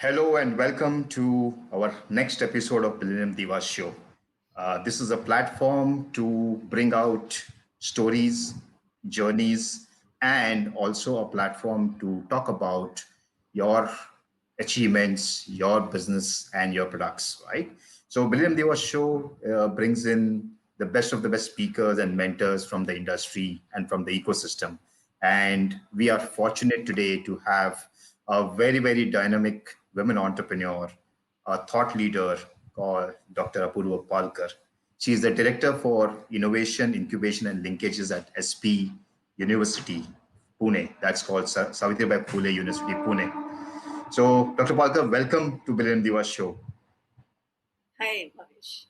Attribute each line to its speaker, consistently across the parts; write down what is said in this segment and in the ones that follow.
Speaker 1: Hello and welcome to our next episode of Billennium Divas Show. This is a platform to bring out stories, journeys, and also a platform to talk about your achievements, your business, and your products, right? So, Billennium Divas Show brings in the best of the best speakers and mentors from the industry and from the ecosystem. And we are fortunate today to have a very, very dynamic women entrepreneur, a thought leader called Dr. Apoorva Palkar. She is the Director for Innovation, Incubation, and Linkages at SP University, Pune. That's called Savitribai Phule University, Pune. So, Dr. Palkar, welcome to Billion Diva Show.
Speaker 2: Hi, Bhavesh.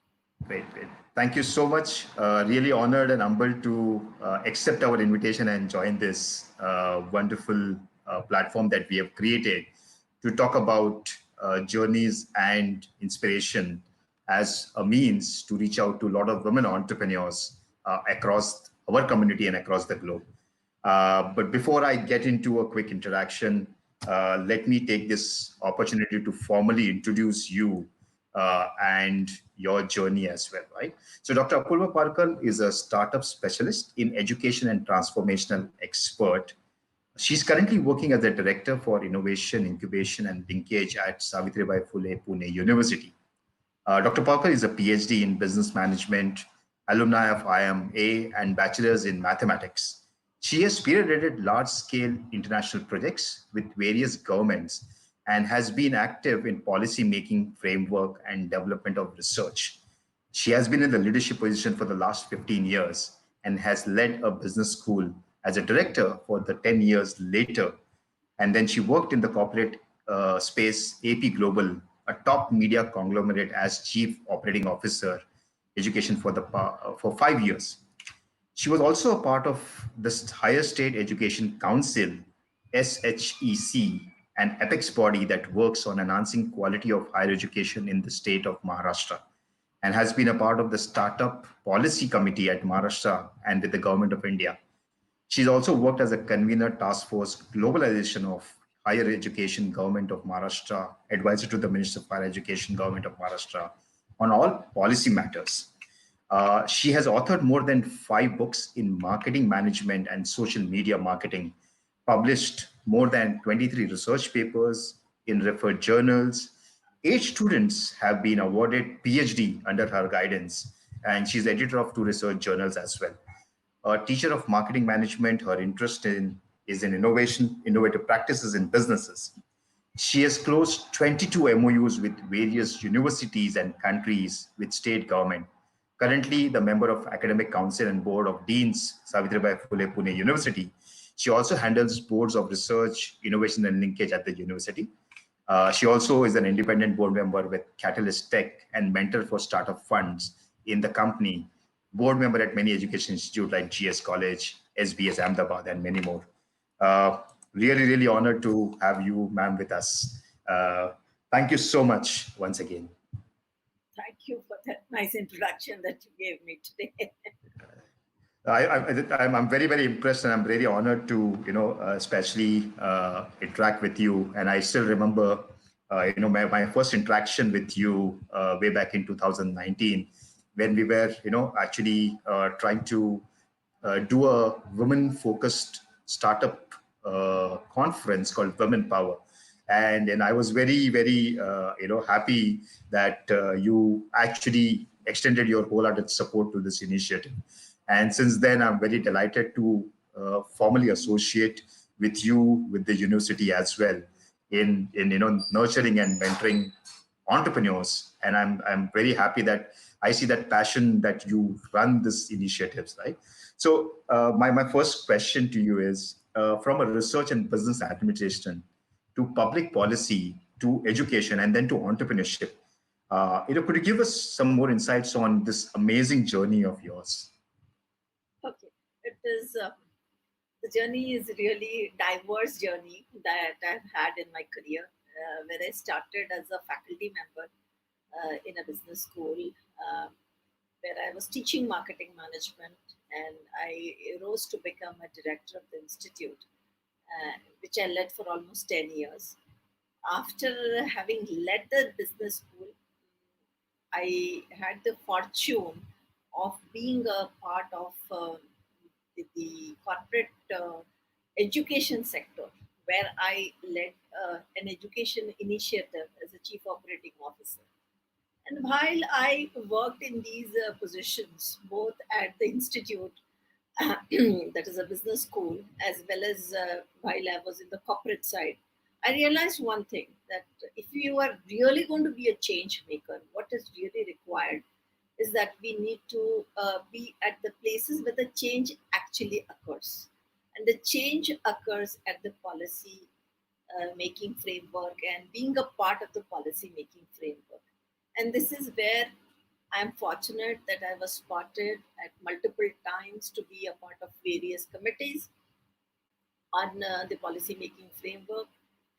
Speaker 1: Great, great. Thank you so much. Really honored and humbled to accept our invitation and join this wonderful platform that we have created to talk about journeys and inspiration as a means to reach out to a lot of women entrepreneurs across our community and across the globe. But before I get into a quick introduction, let me take this opportunity to formally introduce you and your journey as well, right? So Dr. Apoorva Palkar is a startup specialist in education and transformational expert. She's currently working as a director for innovation, incubation, and linkage at Savitribai Phule Pune University. Dr. Palkar is a PhD in business management, alumni of IIM-A, and bachelors in mathematics. She has spearheaded large-scale international projects with various governments and has been active in policy making framework and development of research. She has been in the leadership position for the last 15 years and has led a business school as a director for the 10 years later. And then she worked in the corporate space, AP Global, a top media conglomerate as chief operating officer, education for 5 years. She was also a part of the Higher State Education Council, SHEC, an apex body that works on enhancing quality of higher education in the state of Maharashtra, and has been a part of the Startup Policy Committee at Maharashtra and with the Government of India. She's also worked as a convener task force globalization of higher education government of Maharashtra, advisor to the Minister of Higher Education government of Maharashtra on all policy matters. She has authored more than 5 books in marketing management and social media marketing, published more than 23 research papers in referred journals. 8 students have been awarded PhD under her guidance, and she's editor of 2 research journals as well. A teacher of marketing management, her interest in is in innovation, innovative practices in businesses. She has closed 22 MOUs with various universities and countries with state government. Currently, the member of Academic Council and Board of Deans, Savitribai Phule Pune University. She also handles boards of research, innovation, and linkage at the university. She also is an independent board member with Catalyst Tech and mentor for startup funds in the company, board member at many education institutes like GS College, SBS Ahmedabad, and many more. Really, really honored to have you, ma'am, with us. Thank you so much once again.
Speaker 2: Thank you for that nice introduction that you gave me today.
Speaker 1: I'm very, very impressed, and I'm really honored to, especially interact with you. And I still remember, my first interaction with you way back in 2019, when we were, actually trying to do a women-focused startup conference called Women Power. And I was very, very, happy that you actually extended your wholehearted support to this initiative. And since then, I'm very delighted to formally associate with you, with the university as well, in nurturing and mentoring entrepreneurs. And I'm very happy that I see that passion that you run these initiatives, right? So my first question to you is, from a research and business administration to public policy to education and then to entrepreneurship, could you give us some more insights on this amazing journey of yours?
Speaker 2: Okay, it is the journey is really diverse journey that I've had in my career, where I started as a faculty member in a business school, where I was teaching marketing management, and I rose to become a director of the institute, which I led for almost 10 years. after having led the business school, I had the fortune of being a part of the corporate education sector, where I led an education initiative as a chief operating officer. And while I worked in these positions, both at the institute, that is a business school, as well as while I was in the corporate side, I realized one thing, that if you are really going to be a change maker, what is really required is that we need to be at the places where the change actually occurs. And the change occurs at the policy making framework and being a part of the policy making framework. And this is where I am fortunate that I was spotted at multiple times to be a part of various committees on the policy making framework,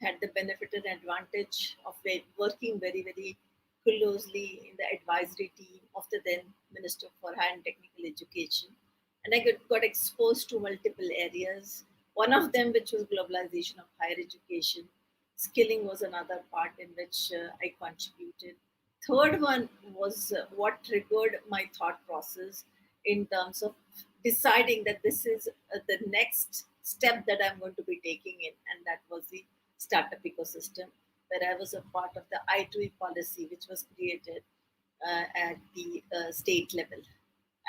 Speaker 2: had the benefit and advantage of working very, very closely in the advisory team of the then Minister for Higher and Technical Education. And I got exposed to multiple areas. One of them, which was globalization of higher education. Skilling was another part in which I contributed. Third one was what triggered my thought process in terms of deciding that this is the next step that I'm going to be taking in, and that was the startup ecosystem, where I was a part of the I2E policy, which was created at the state level.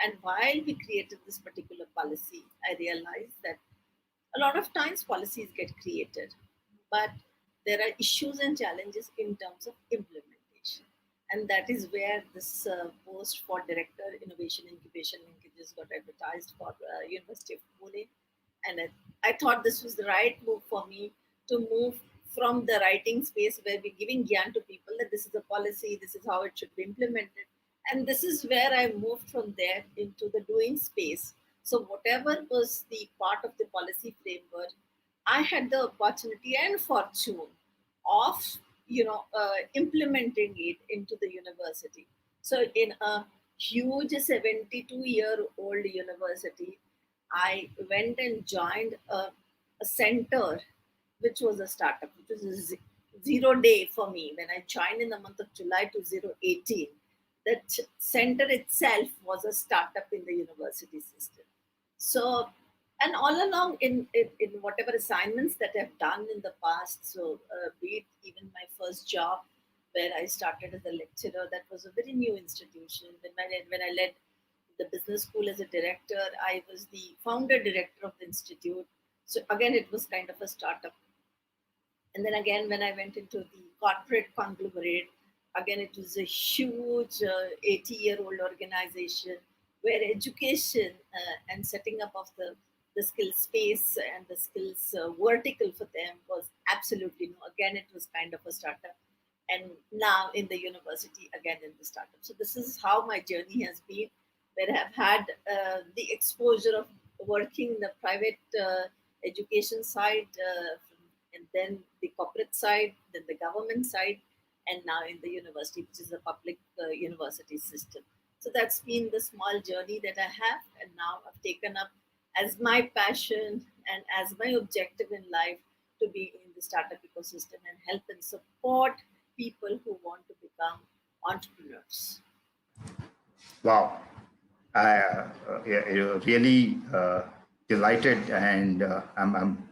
Speaker 2: And while we created this particular policy, I realized that a lot of times policies get created, but there are issues and challenges in terms of implementation. And that is where this post for Director Innovation Incubation Linkages got advertised for University of Pune. And I thought this was the right move for me to move from the writing space, where we're giving gyan to people that this is a policy, this is how it should be implemented. And this is where I moved from there into the doing space. So whatever was the part of the policy framework, I had the opportunity and fortune of implementing it into the university. So in a huge 72-year-old university, I went and joined a center, which was a startup, which was a zero day for me. When I joined in the month of July 2018, that center itself was a startup in the university system. So, and all along in whatever assignments that I've done in the past, so be it even my first job where I started as a lecturer, that was a very new institution. When I led the business school as a director, I was the founder director of the institute. So again, it was kind of a startup. And then again, when I went into the corporate conglomerate, again, it was a huge 80-year-old organization where education and setting up of the skill space and the skills vertical for them was absolutely no. Again, it was kind of a startup. And now in the university, again in the startup. So this is how my journey has been, where I have had the exposure of working in the private education side, and then the corporate side, then the government side, and now in the university, which is a public university system. So that's been the small journey that I have, and now I've taken up as my passion and as my objective in life to be in the startup ecosystem and help and support people who want to become entrepreneurs.
Speaker 1: Wow. Really delighted, and I'm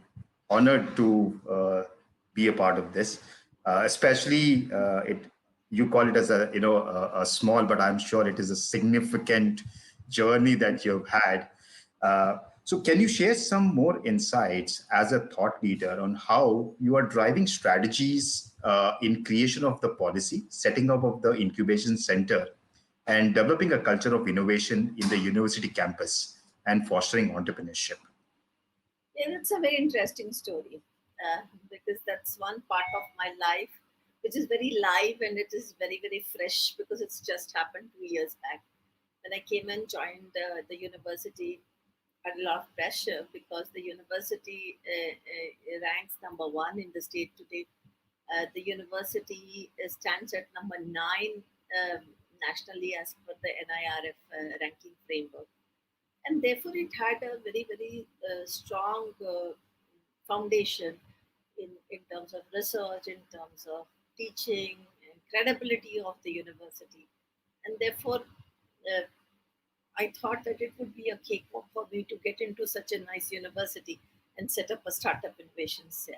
Speaker 1: honored to be a part of this. Especially, it you call it as a small, but I'm sure it is a significant journey that you've had. So, can you share some more insights as a thought leader on how you are driving strategies in creation of the policy, setting up of the incubation center, and developing a culture of innovation in the university campus and fostering entrepreneurship?
Speaker 2: Yeah, that's a very interesting story, because that's one part of my life which is very live, and it is very, very fresh because it's just happened 2 years back. When I came and joined the university, I had a lot of pressure because the university ranks number one in the state today. The university stands at number nine nationally as per the NIRF ranking framework, and therefore it had a very, very strong foundation in in terms of research, in terms of teaching, and credibility of the university. And therefore, uh, I thought that it would be a cakewalk for me to get into such a nice university and set up a startup innovation cell.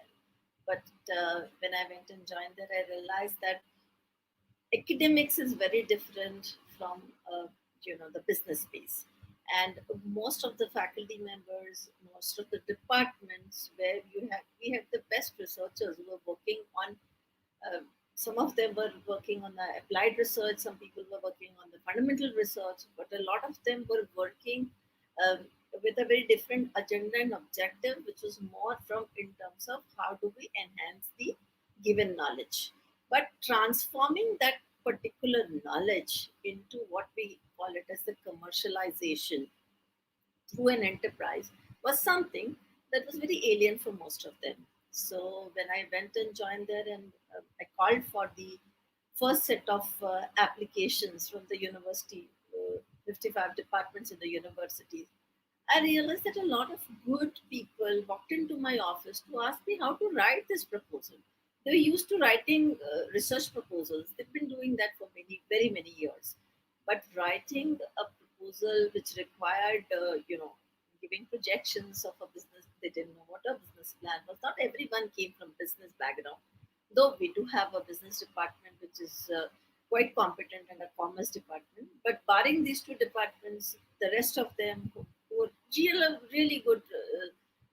Speaker 2: But when I went and joined there, I realized that academics is very different from the business space, and most of the faculty members, most of the departments where we had the best researchers who were working on uh, some of them were working on the applied research, some people were working on the fundamental research, but a lot of them were working um, with a very different agenda and objective, which was more from in terms of how do we enhance the given knowledge, but transforming that particular knowledge into what we call it as the commercialization through an enterprise was something that was very alien for most of them. So when I went and joined there, and I called for the first set of applications from the university, 55 departments in the university, I realized that a lot of good people walked into my office to ask me how to write this proposal. They were used to writing research proposals. They've been doing that for very many years. But writing a proposal which required, giving projections of a business, they didn't know what a business plan was. Not everyone came from business background, though we do have a business department which is quite competent and a commerce department. But barring these two departments, the rest of them who were really good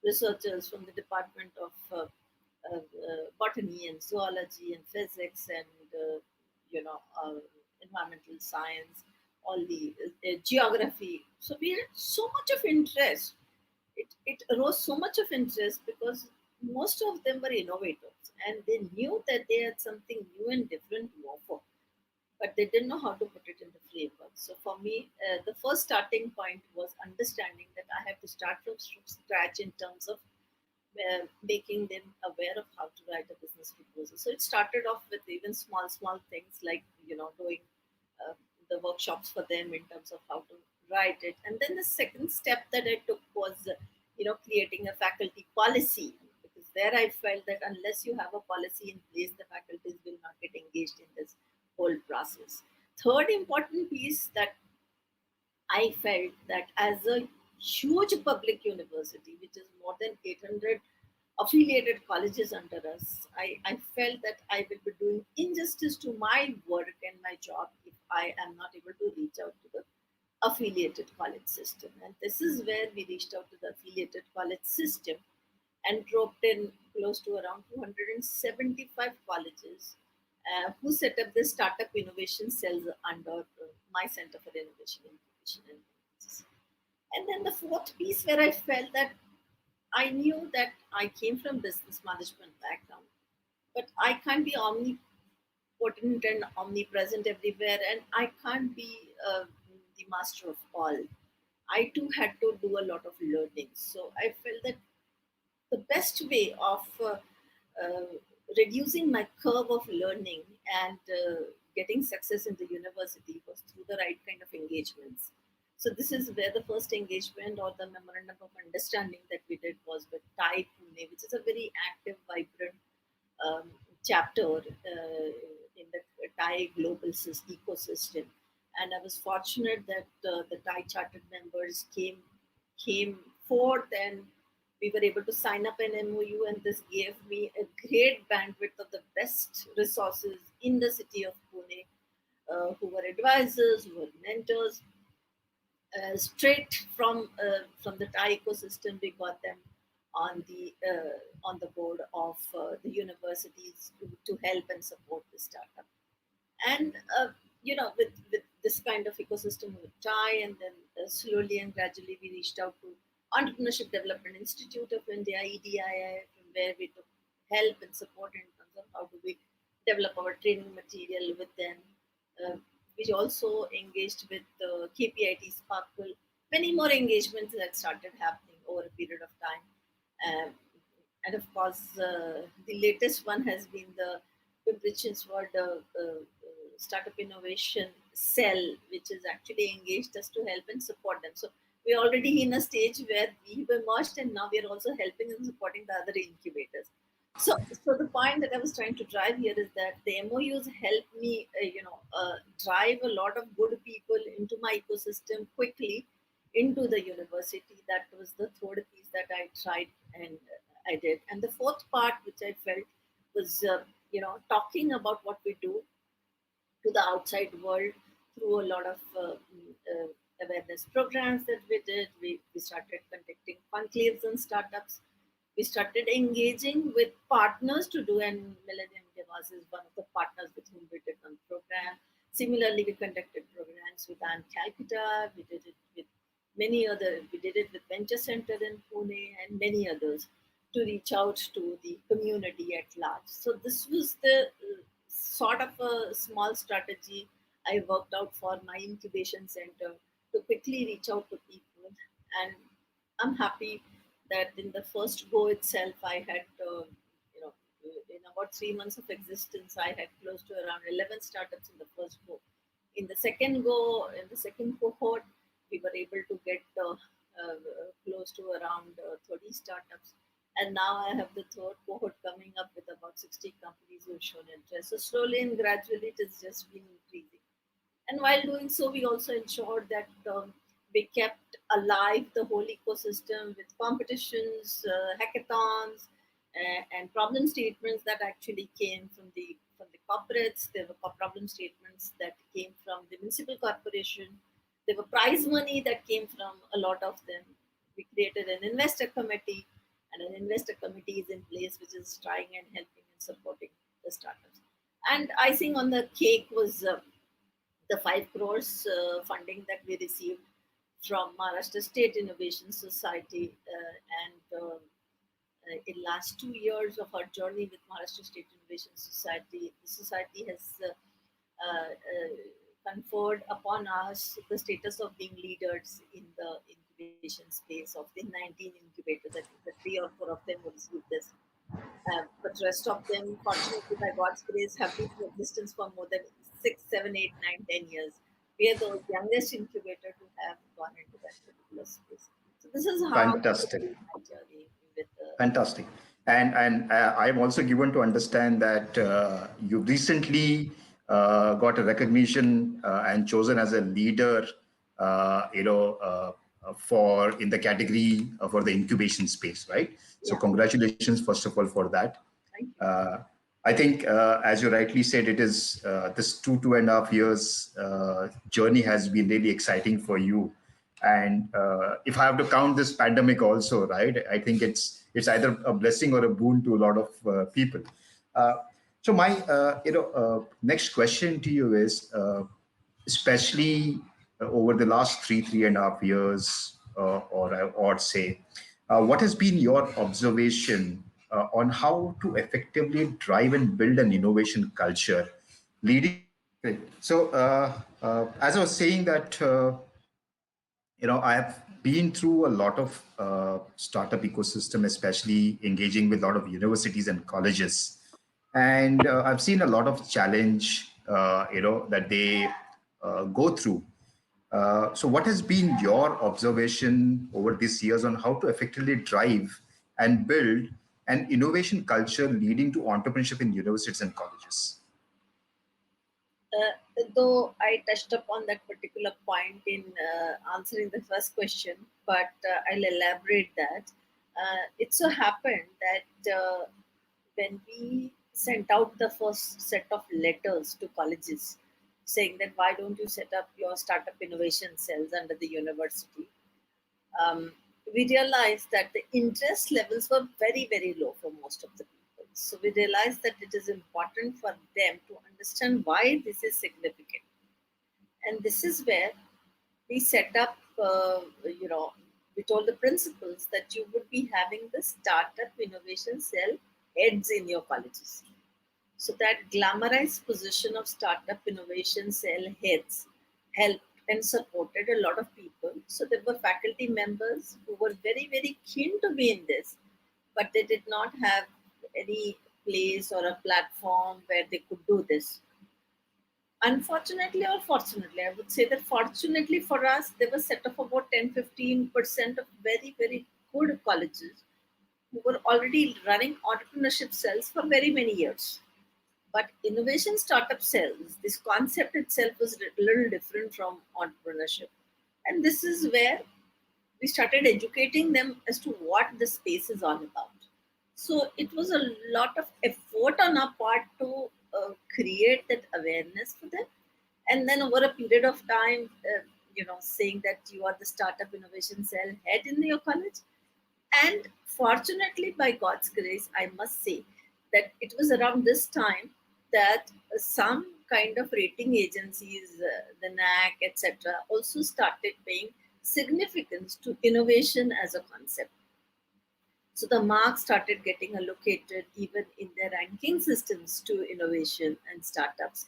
Speaker 2: researchers from the department of botany and zoology and physics and environmental science, all the geography. So we had so much of interest. It arose so much of interest because most of them were innovators and they knew that they had something new and different to offer, but they didn't know how to put it in the framework. So for me, the first starting point was understanding that I have to start from scratch in terms of making them aware of how to write a business proposal. So it started off with even small things like doing uh, the workshops for them in terms of how to write it, and then the second step that I took was creating a faculty policy, because there I felt that unless you have a policy in place, the faculties will not get engaged in this whole process. Third important piece that I felt that as a huge public university, which is more than 800 affiliated colleges under us, I felt that I will be doing injustice to my work and my job if I am not able to reach out to the affiliated college system. And this is where we reached out to the affiliated college system and roped in close to around 275 colleges who set up the startup innovation cells under my Center for Innovation, Incubation and Linkages. And then the fourth piece where I felt that I knew that I came from business management background, but I can't be omnipotent and omnipresent everywhere, and I can't be the master of all. I too had to do a lot of learning. So I felt that the best way of uh, reducing my curve of learning and getting success in the university was through the right kind of engagements. So this is where the first engagement or the memorandum of understanding that we did was with TIE Pune, which is a very active, vibrant um, chapter in the Thai global ecosystem. And I was fortunate that the Thai chartered members came forth, and we were able to sign up an MOU, and this gave me a great bandwidth of the best resources in the city of Pune, who were advisors, who were mentors, straight from the Thai ecosystem. We got them on the board of the universities to help and support the startup. And with this kind of ecosystem with Thai, and then slowly and gradually we reached out to Entrepreneurship Development Institute of India, EDII, from where we took help and support in terms of how do we develop our training material with them. Uh, we also engaged with KPIT Sparkle, many more engagements that started happening over a period of time. Um, and of course, the latest one has been the Cambridge-Sword Startup Innovation Cell, which is actually engaged us to help and support them. So we're already in a stage where we've emerged, and now we are also helping and supporting the other incubators. So the point that I was trying to drive here is that the MOUs help me, drive a lot of good people into my ecosystem quickly into the university. That was the third piece that I tried and I did. And the fourth part, which I felt was, talking about what we do to the outside world through a lot of awareness programs that we did. We started conducting conclaves and startups. We started engaging with partners to do, and Millennium Divas is one of the partners with whom we did one program. Similarly, we conducted programs with Ann Calcutta. We did it with many other. We did it with Venture Center in Pune and many others to reach out to the community at large. So this was the sort of a small strategy I worked out for my incubation center to quickly reach out to people. And I'm happy that in the first go itself, I had, in about 3 months of existence, I had close to around 11 startups in the first go. In the second go, in the second cohort, we were able to get close to around 30 startups. And now I have the third cohort coming up with about 60 companies who have shown interest. So slowly and gradually, it has just been increasing. And while doing so, we also ensured that we kept alive the whole ecosystem with competitions, hackathons, and problem statements that actually came from the corporates. There were problem statements that came from the municipal corporation. There were prize money that came from a lot of them. We created an investor committee, and an investor committee is in place, which is trying and helping and supporting the startups. And icing on the cake was the 5 crores funding that we received from Maharashtra State Innovation Society. In last 2 years of our journey with Maharashtra State Innovation Society, the society has conferred upon us the status of being leaders in the incubation space. Of the 19 incubators, I think the 3 or 4 of them will receive this. But rest of them, fortunately, by God's grace, have been in existence for more than 6, 7, 8, 9, 10 years. We are the youngest incubator to have gone into that particular space. So this is how
Speaker 1: Fantastic.
Speaker 2: my journey with
Speaker 1: Fantastic. And I'm also given to understand that you recently got a recognition and chosen as a leader, for in the category for the incubation space, right? So
Speaker 2: yeah.
Speaker 1: congratulations, first of all, for that.
Speaker 2: Thank you.
Speaker 1: I think, as you rightly said, it is this 2.5 years journey has been really exciting for you. And if I have to count this pandemic also, right, I think it's either a blessing or a boon to a lot of people. Uh, so my next question to you is, especially over the last 3.5 years, or I ought say, what has been your observation on how to effectively drive and build an innovation culture leading? Okay. So, as I was saying that, I have been through a lot of startup ecosystem, especially engaging with a lot of universities and colleges, and I've seen a lot of challenge, that they go through. So, what has been your observation over these years on how to effectively drive and build an innovation culture leading to entrepreneurship in universities and colleges?
Speaker 2: Though I touched upon that particular point in answering the first question, but I'll elaborate that. It so happened that when we sent out the first set of letters to colleges saying that why don't you set up your startup innovation cells under the university, um, we realized that the interest levels were very, very low for most of the people. So we realized that it is important for them to understand why this is significant. And this is where we set up, we told the principals that you would be having the startup innovation cell heads in your colleges. So that glamorized position of startup innovation cell heads helped and supported a lot of people. So there were faculty members who were very, very keen to be in this, but they did not have any place or a platform where they could do this. Unfortunately or fortunately, I would say that fortunately for us, there was set of about 10-15% of very, very good colleges who were already running entrepreneurship cells for very many years. But innovation startup cells, this concept itself was a little different from entrepreneurship. And this is where we started educating them as to what the space is all about. So it was a lot of effort on our part to create that awareness for them. And then over a period of time, saying that you are the startup innovation cell head in your college. And fortunately, by God's grace, I must say that it was around this time that some kind of rating agencies, the NAC, etc., also started paying significance to innovation as a concept. So the marks started getting allocated even in their ranking systems to innovation and startups.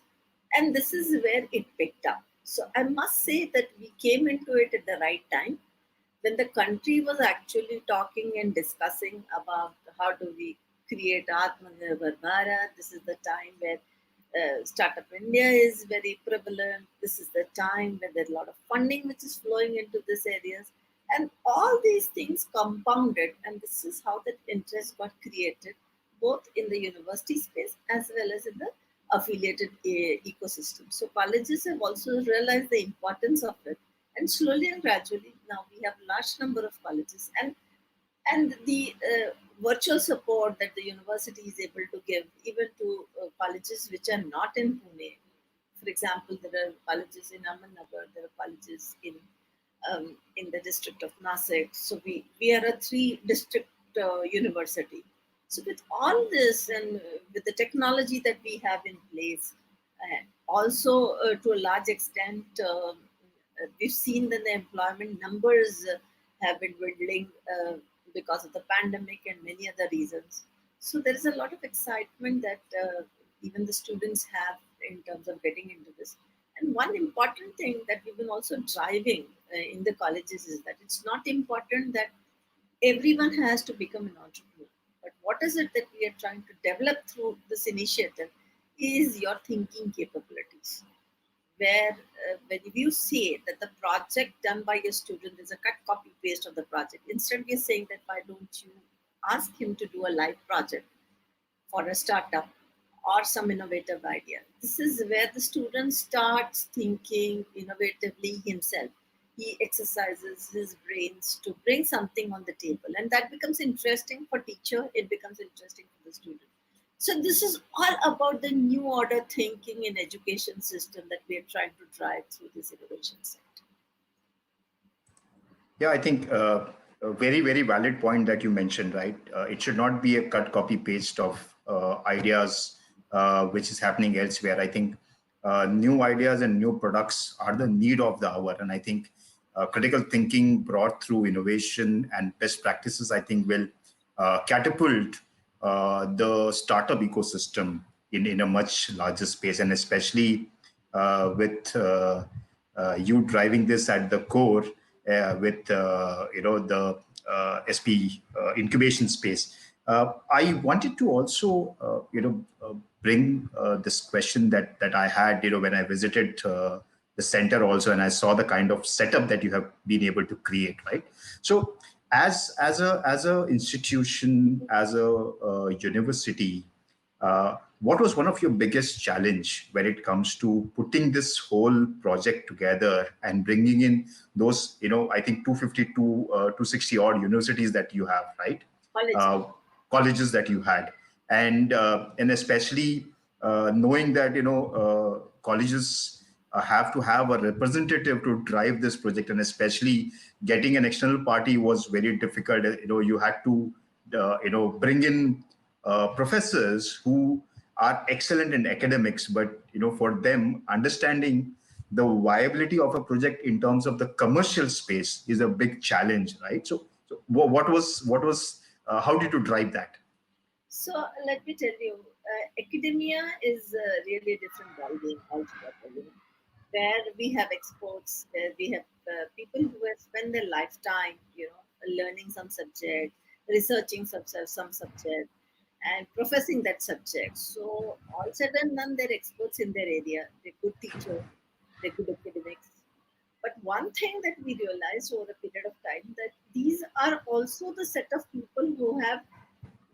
Speaker 2: And this is where it picked up. So I must say that we came into it at the right time when the country was actually talking and discussing about how do we create Atmanirbhar Bharat. This is the time where Startup India is very prevalent. This is the time where there's a lot of funding which is flowing into these areas. And all these things compounded, and this is how that interest got created, both in the university space as well as in the affiliated ecosystem. So colleges have also realized the importance of it, and slowly and gradually now we have large number of colleges, and the virtual support that the university is able to give even to colleges which are not in Pune. For example, there are colleges in Ahmednagar, there are colleges in the district of Nasik. So we are a three district university. So with all this and with the technology that we have in place, also to a large extent, we've seen that the employment numbers have been dwindling because of the pandemic and many other reasons. So there is a lot of excitement that even the students have in terms of getting into this. And one important thing that we've been also driving in the colleges is that it's not important that everyone has to become an entrepreneur. But what is it that we are trying to develop through this initiative is your thinking capabilities. Where when you say that the project done by your student is a cut, copy, paste of the project, instead we are saying that why don't you ask him to do a live project for a startup or some innovative idea. This is where the student starts thinking innovatively himself. He exercises his brains to bring something on the table, and that becomes interesting for teacher. It becomes interesting for the student. So this is all about the new order thinking in education system that we are trying to drive through this innovation sector.
Speaker 1: Yeah, I think a very, very valid point that you mentioned, right? It should not be a cut, copy, paste of ideas which is happening elsewhere. I think new ideas and new products are the need of the hour. And I think critical thinking brought through innovation and best practices, I think, will catapult the startup ecosystem in a much larger space, and especially with you driving this at the core with the SP incubation space. I wanted to also bring this question that I had when I visited the center also, and I saw the kind of setup that you have been able to create, right? So as a institution, as a university, what was one of your biggest challenge when it comes to putting this whole project together and bringing in those, I think 252, 260 odd universities that you have, right?
Speaker 2: College.
Speaker 1: Uh, Colleges that you had, and especially knowing that colleges have to have a representative to drive this project, and especially getting an external party was very difficult. You had to bring in professors who are excellent in academics, but for them understanding the viability of a project in terms of the commercial space is a big challenge, right? So what was how did you drive that?
Speaker 2: So let me tell you, academia is really a different ballgame altogether. Where we have experts, where we have people who have spent their lifetime, learning some subject, researching some subject, and professing that subject. So all said and done, they're experts in their area. They're good teachers. They're good academics. But one thing that we realized over a period of time, that these are also the set of people who have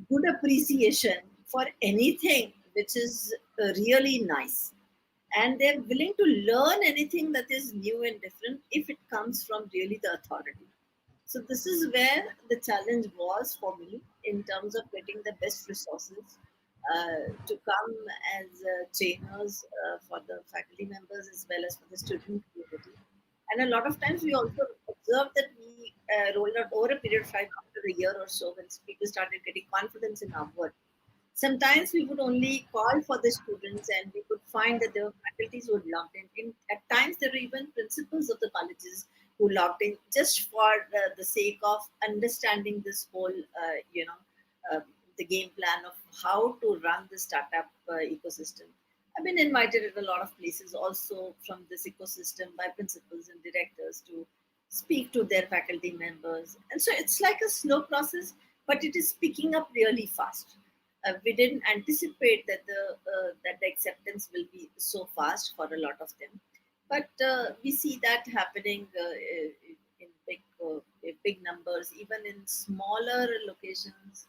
Speaker 2: good appreciation for anything which is really nice, and they're willing to learn anything that is new and different if it comes from really the authority. So this is where the challenge was for me in terms of getting the best resources to come as trainers for the faculty members as well as for the student community. And a lot of times we also observed that we rolled out over a period of time, after a year or so, when people started getting confidence in our work. Sometimes we would only call for the students, and we could find that there were faculties who had logged in. At times, there were even principals of the colleges who logged in just for the sake of understanding this whole, uh, the game plan of how to run the startup ecosystem. I've been invited at a lot of places also from this ecosystem by principals and directors to speak to their faculty members. And so it's like a slow process, but it is picking up really fast. We didn't anticipate that the acceptance will be so fast for a lot of them, but we see that happening in big numbers, even in smaller locations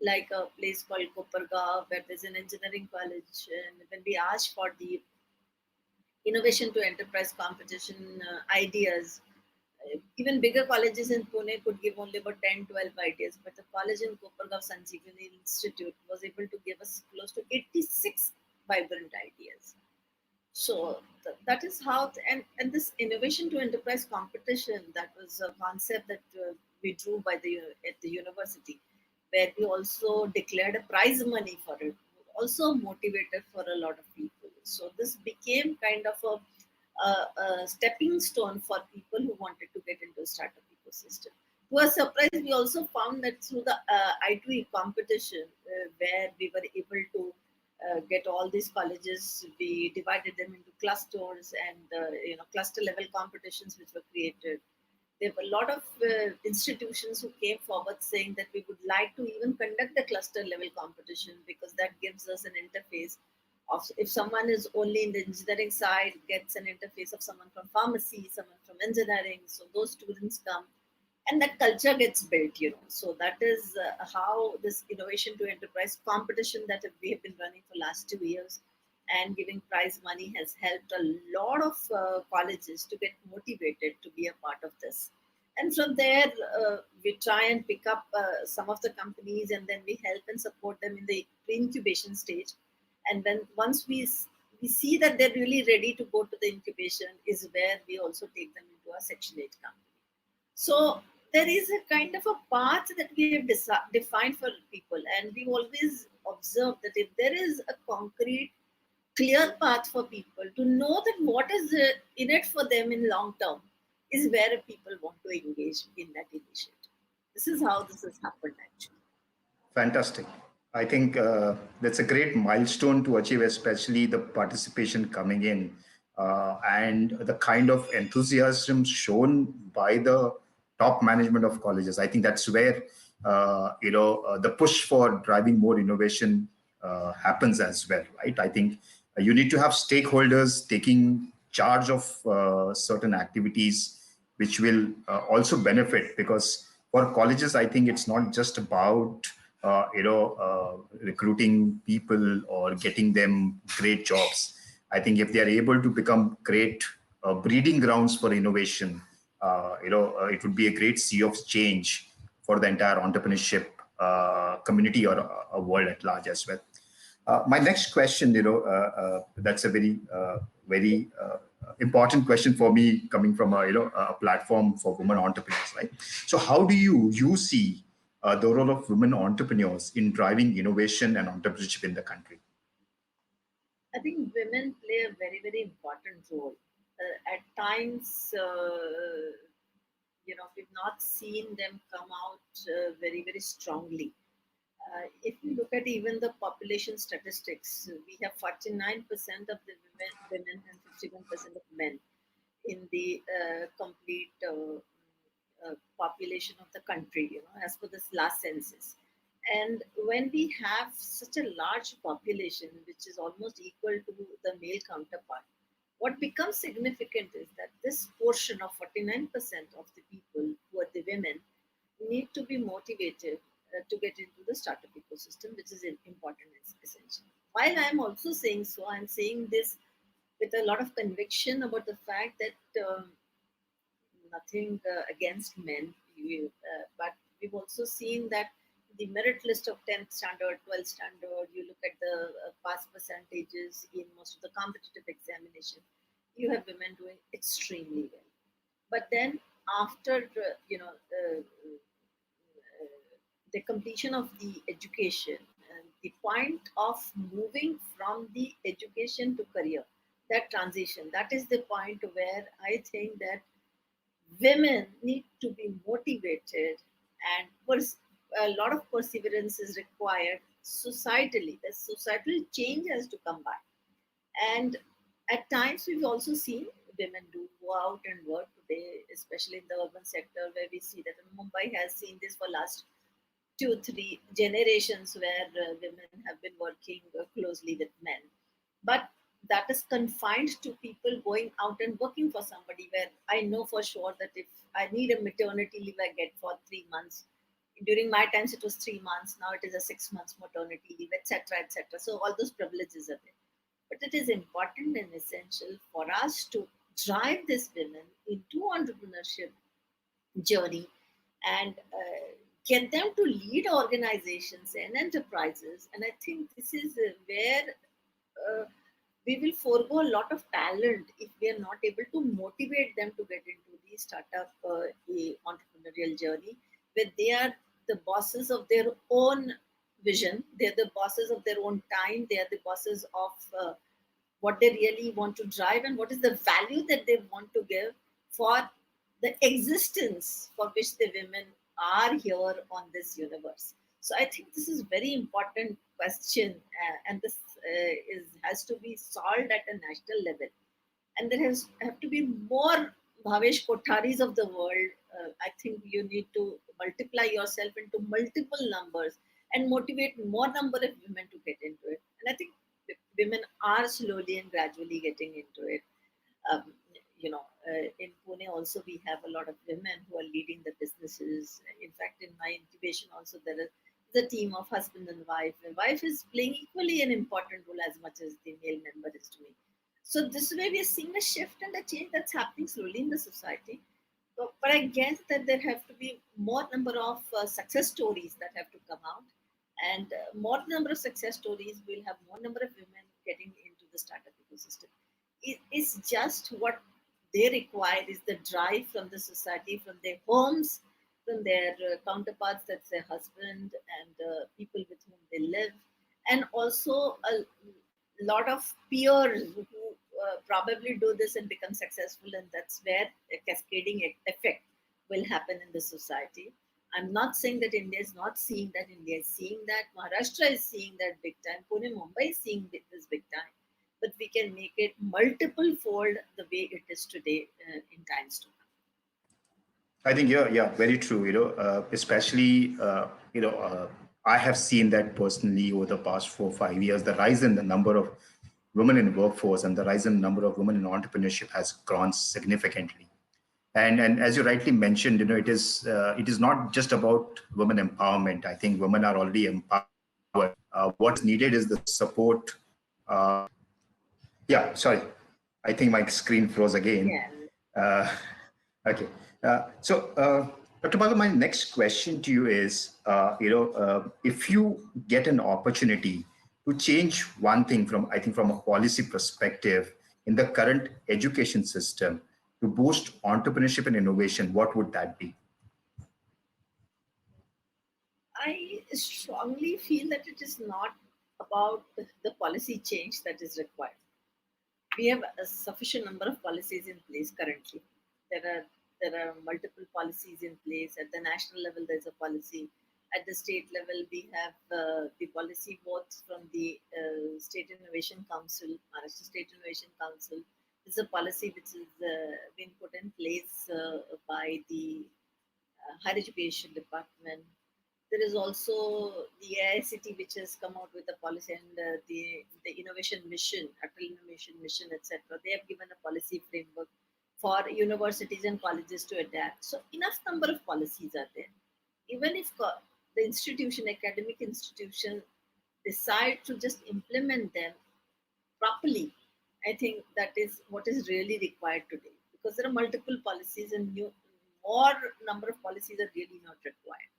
Speaker 2: like a place called Kopargaon, where there's an engineering college. And when we asked for the innovation to enterprise competition ideas, even bigger colleges in Pune could give only about 10, 12 ideas, but the college in Kopargaon Sanjeevani Institute was able to give us close to 86 vibrant ideas. So that is how, and this innovation to enterprise competition, that was a concept that we drew by at the university, where we also declared a prize money for it, also motivated for a lot of people. So this became kind of a stepping stone for people who wanted to get into a startup ecosystem. To our surprise, we also found that through the I2E competition, where we were able to get all these colleges, we divided them into clusters, and cluster level competitions which were created. There were a lot of institutions who came forward saying that we would like to even conduct a cluster level competition, because that gives us an interface of, if someone is only in the engineering side, gets an interface of someone from pharmacy, someone from engineering, so those students come, and that culture gets built. So that is how this innovation to enterprise competition that we have been running for last 2 years and giving prize money has helped a lot of colleges to get motivated to be a part of this. And from there, we try and pick up some of the companies, and then we help and support them in the incubation stage. And then once we see that they're really ready to go to the incubation, is where we also take them into our Section 8 company. So there is a kind of a path that we have defined for people, and we always observe that if there is a concrete, clear path for people to know that what is in it for them in long term, is where people want to engage in that initiative. This is how this has happened actually.
Speaker 1: Fantastic. I think that's a great milestone to achieve, especially the participation coming in and the kind of enthusiasm shown by the top management of colleges. I think that's where the push for driving more innovation happens as well, right? I think you need to have stakeholders taking charge of certain activities, which will also benefit, because for colleges, I think it's not just about recruiting people or getting them great jobs. I think if they are able to become great breeding grounds for innovation, it would be a great sea of change for the entire entrepreneurship community or a world at large as well. My next question, that's a very important question for me, coming from a platform for women entrepreneurs, right? So, how do you see the role of women entrepreneurs in driving innovation and entrepreneurship in the country?
Speaker 2: I think women play a very, very important role. At times, we've not seen them come out very, very strongly. If you look at even the population statistics, we have 49% of the women and 51% of men in the complete population of the country, as per this last census. And when we have such a large population, which is almost equal to the male counterpart, What becomes significant is that this portion of 49% of the people who are the women need to be motivated to get into the startup ecosystem, which is important and essential. While I'm also saying so, I'm saying this with a lot of conviction about the fact that nothing against men, but we've also seen that the merit list of 10th standard, 12th standard, you look at the pass percentages in most of the competitive examination, you have women doing extremely well. But then after, the completion of the education and the point of moving from the education to career, that transition, that is the point where I think that women need to be motivated, and a lot of perseverance is required societally. The societal change has to come by. And at times we've also seen women do go out and work today, especially in the urban sector, where we see that Mumbai has seen this for last 2 3 generations, where women have been working closely with men. But that is confined to people going out and working for somebody, where I know for sure that if I need a maternity leave, I get for 3 months. During my times it was 3 months, now it is a 6 months maternity leave, etc., etc. So all those privileges are there. But it is important and essential for us to drive these women into entrepreneurship journey, and get them to lead organizations and enterprises. And I think this is where uh, we will forego a lot of talent if we are not able to motivate them to get into the startup entrepreneurial journey, where they are the bosses of their own vision, they're the bosses of their own time, they are the bosses of what they really want to drive, and what is the value that they want to give for the existence for which the women are here on this universe. So I think this is very important question, and this is has to be solved at a national level. And there has have to be more Bhavesh Kotharis of the world. I think you need to multiply yourself into multiple numbers and motivate more number of women to get into it. And I think women are slowly and gradually getting into it. Um, in Pune also we have a lot of women who are leading the businesses. In fact, in my incubation also there is the team of husband and wife. The wife is playing equally an important role as much as the male member is doing. So this way we are seeing a shift and a change that's happening slowly in the society. But I guess that there have to be more number of success stories that have to come out, and more number of success stories will have more number of women getting into the startup ecosystem. It's just what they require is the drive from the society, from their homes, from their counterparts, that's their husband and people with whom they live, and also a lot of peers who probably do this and become successful, and that's where a cascading effect will happen in the society. I'm not saying that India is not seeing that. India is seeing that. Maharashtra is seeing that big time. Pune, Mumbai is seeing this big time. But we can make it multiple fold the way it is today in times to come.
Speaker 1: I think yeah, very true. Especially I have seen that personally over the past 4 5 years. The rise in the number of women in workforce and the rise in number of women in entrepreneurship has grown significantly. And as you rightly mentioned, it is not just about women empowerment. I think women are already empowered. What is needed is the support. Yeah, sorry, I think my screen froze again.
Speaker 2: Yeah.
Speaker 1: Uh, okay. Dr. Palkar, my next question to you is, if you get an opportunity to change one thing from, I think, from a policy perspective in the current education system to boost entrepreneurship and innovation, what would that be?
Speaker 2: I strongly feel that it is not about the policy change that is required. We have a sufficient number of policies in place currently. There are multiple policies in place. At the national level, there's a policy. At the state level, we have the policy both from the State Innovation Council, Maharashtra State Innovation Council. It's a policy which has been put in place by the Higher Education Department. There is also the AICT, which has come out with a policy, and the Innovation Mission, Atal Innovation Mission, etc. They have given a policy framework for universities and colleges to adapt. So enough number of policies are there. Even if the institution, academic institution, decide to just implement them properly, I think that is what is really required today, because there are multiple policies and more number of policies are really not required.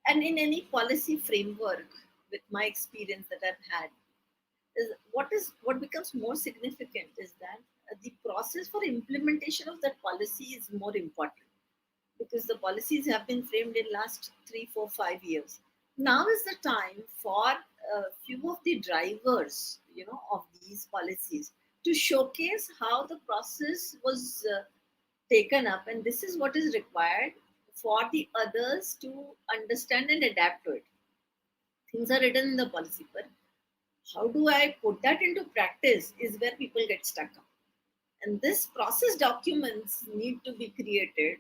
Speaker 2: And in any policy framework, with my experience that I've had, is what becomes more significant is that the process for implementation of that policy is more important, because the policies have been framed in last 3, 4, 5 years. Now is the time for a few of the drivers, of these policies to showcase how the process was taken up, and this is what is required for the others to understand and adapt to it. Things are written in the policy, but how do I put that into practice is where people get stuck up. And this process documents need to be created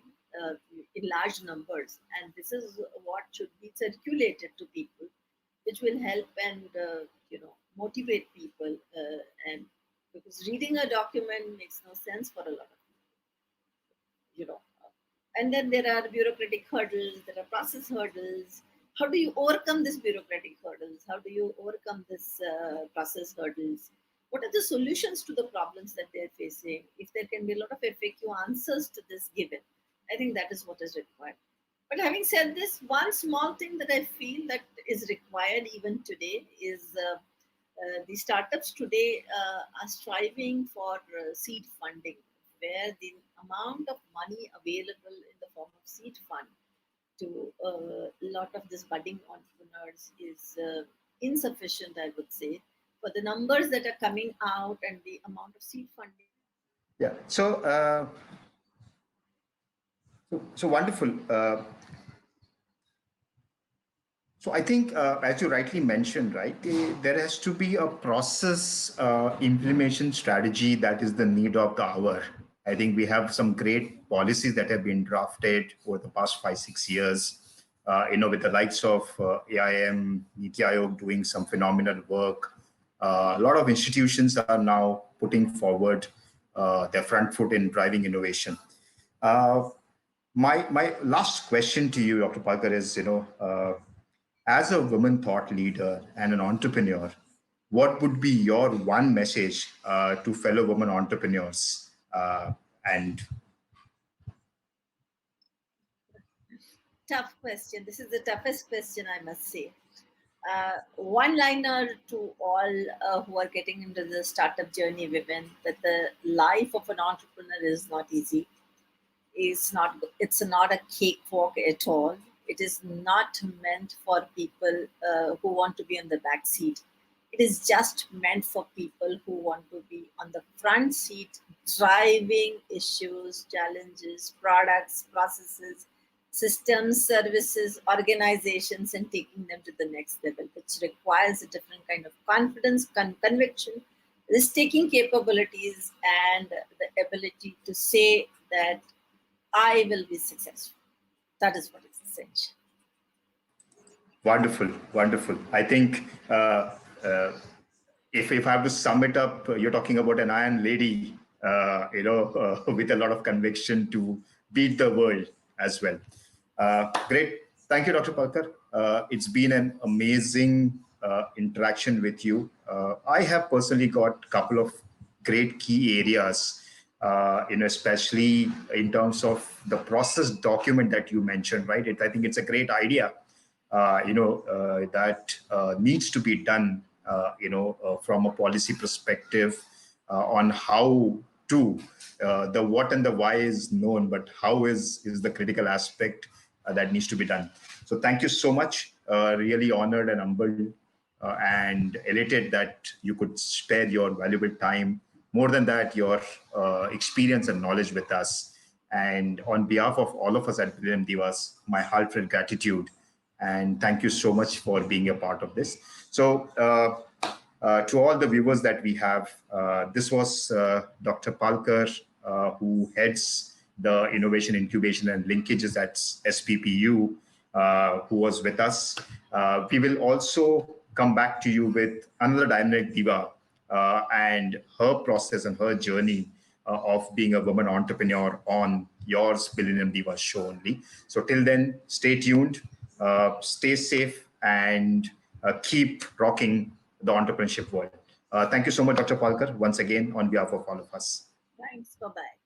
Speaker 2: in large numbers, and this is what should be circulated to people, which will help and motivate people. And because reading a document makes no sense for a lot of you know and then there are bureaucratic hurdles, there are process hurdles. How do you overcome this bureaucratic hurdles? How do you overcome this process hurdles? What are the solutions to the problems that they're facing? If there can be a lot of FAQ answers to this given, I think that is what is required. But having said this, one small thing that I feel that is required even today is the startups today are striving for seed funding, where the amount of money available in the form of seed fund to a lot of these budding entrepreneurs is insufficient, I would say, for the numbers that are coming out and the amount of seed funding.
Speaker 1: Yeah. So wonderful. So I think, as you rightly mentioned, right, there has to be a process implementation strategy that is the need of the hour. I think we have some great policies that have been drafted over the past 5, 6 years. With the likes of AIM, Niti Aayog doing some phenomenal work. A lot of institutions are now putting forward their front foot in driving innovation. My last question to you, Dr. Palkar, is as a woman thought leader and an entrepreneur, what would be your one message to fellow women entrepreneurs? And
Speaker 2: Tough question. This is the toughest question, I must say. One liner to all who are getting into the startup journey, women, that the life of an entrepreneur is not easy. It's not a cakewalk at all. It is not meant for people who want to be on the back seat. It is just meant for people who want to be on the front seat, driving issues, challenges, products, processes, systems, services, organizations, and taking them to the next level, which requires a different kind of confidence, conviction, risk-taking capabilities, and the ability to say that I will be successful. That is what is essential.
Speaker 1: wonderful, wonderful. I think if I have to sum it up, you're talking about an iron lady, with a lot of conviction to beat the world as well. Great. Thank you, Dr. Palkar. It's been an amazing interaction with you. I have personally got a couple of great key areas, especially in terms of the process document that you mentioned, right? I think it's a great idea, that needs to be done, from a policy perspective on how to, the what and the why is known, but how is the critical aspect that needs to be done. So thank you so much. Really honored and humbled and elated that you could spare your valuable time. More than that, your experience and knowledge with us. And on behalf of all of us at Billennium Divas, my heartfelt gratitude. And thank you so much for being a part of this. So to all the viewers that we have, this was Dr. Palkar, who heads the Innovation, Incubation and Linkages at SPPU. who was with us. We will also come back to you with another dynamic diva and her process and her journey of being a woman entrepreneur on yours Billennium Divas Show only. So till then, stay tuned, stay safe, and keep rocking the entrepreneurship world. Thank you so much, Dr. Palkar, once again on behalf of all of us.
Speaker 2: Thanks. Bye bye.